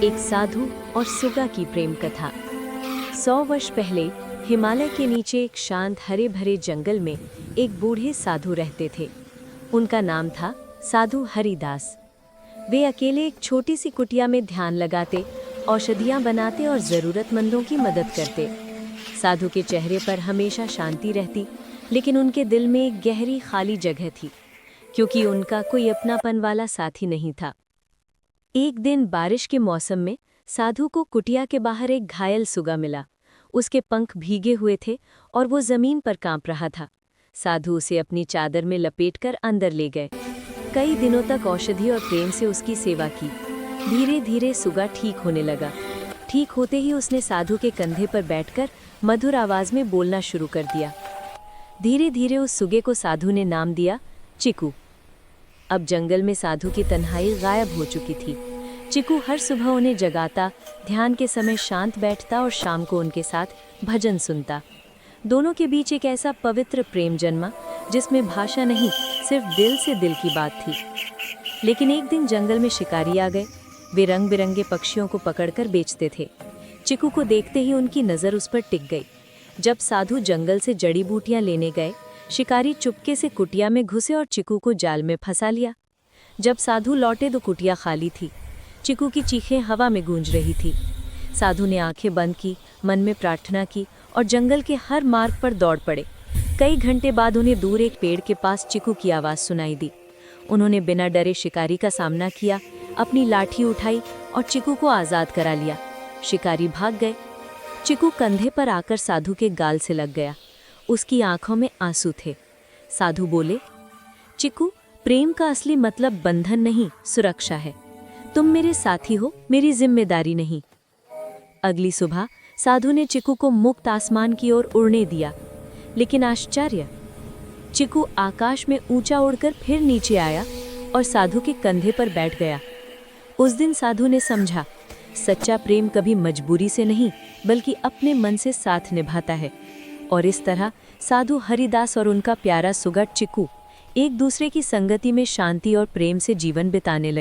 एक साधु और सुगा की प्रेम कथा। 100 वर्ष पहले हिमालय के नीचे एक शांत हरे भरे जंगल में एक बूढ़े साधु रहते थे। उनका नाम था साधु हरिदास। वे अकेले एक छोटी सी कुटिया में ध्यान लगाते, औषधियाँ बनाते और ज़रूरतमंदों की मदद करते। साधु के चेहरे पर हमेशा शांति रहती, लेकिन उनके दिल में एक गहरी खाली जगह थी, क्योंकि उनका कोई अपनापन वाला साथी नहीं था। एक दिन बारिश के मौसम में साधु को कुटिया के बाहर एक घायल सुगा मिला। उसके पंख भीगे हुए थे और वो जमीन पर कांप रहा था। साधु उसे अपनी चादर में लपेटकर अंदर ले गए। कई दिनों तक औषधि और प्रेम से उसकी सेवा की। धीरे धीरे सुगा ठीक होने लगा। ठीक होते ही उसने साधु के कंधे पर बैठकर मधुर आवाज में बोलना शुरू कर दिया। धीरे धीरे उस सुगे को साधु ने नाम दिया चिकू। अब जंगल में साधु की तन्हाई गायब हो चुकी थी। चिकू हर सुबह उन्हें जगाता, ध्यान के समय शांत बैठता और शाम को उनके साथ भजन सुनता। दोनों के बीच एक ऐसा पवित्र प्रेम जन्मा जिसमें भाषा नहीं, सिर्फ दिल से दिल की बात थी। लेकिन एक दिन जंगल में शिकारी आ गए। वे रंग बिरंगे पक्षियों को पकड़कर बेचते थे। चिकू को देखते ही उनकी नज़र उस पर टिक गई। जब साधु जंगल से जड़ी बूटियां लेने गए, शिकारी चुपके से कुटिया में घुसे और चिकू को जाल में फंसा लिया। जब साधु लौटे तो कुटिया खाली थी। चिकू की चीखें हवा में गूंज रही थी। साधु ने आंखें बंद की, मन में प्रार्थना की और जंगल के हर मार्ग पर दौड़ पड़े। कई घंटे बाद उन्हें दूर एक पेड़ के पास चिकू की आवाज़ सुनाई दी। उन्होंने बिना डरे शिकारी का सामना किया, अपनी लाठी उठाई और चिकू को आज़ाद करा लिया। शिकारी भाग गए। चिकू कंधे पर आकर साधु के गाल से लग गया। उसकी आंखों में आंसू थे। साधु बोले, चिकू, प्रेम का असली मतलब बंधन नहीं, सुरक्षा है। तुम मेरे साथी हो, मेरी जिम्मेदारी नहीं। अगली सुबह साधु ने चिकू को मुक्त आसमान की ओर उड़ने दिया। लेकिन आश्चर्य, चिकू आकाश में ऊंचा उड़कर फिर नीचे आया और साधु के कंधे पर बैठ गया। उस दिन साधु ने समझा, सच्चा प्रेम कभी मजबूरी से नहीं, बल्कि अपने मन से साथ निभाता है। और इस तरह साधु हरिदास और उनका प्यारा सुगा चिकू एक दूसरे की संगति में शांति और प्रेम से जीवन बिताने लगे।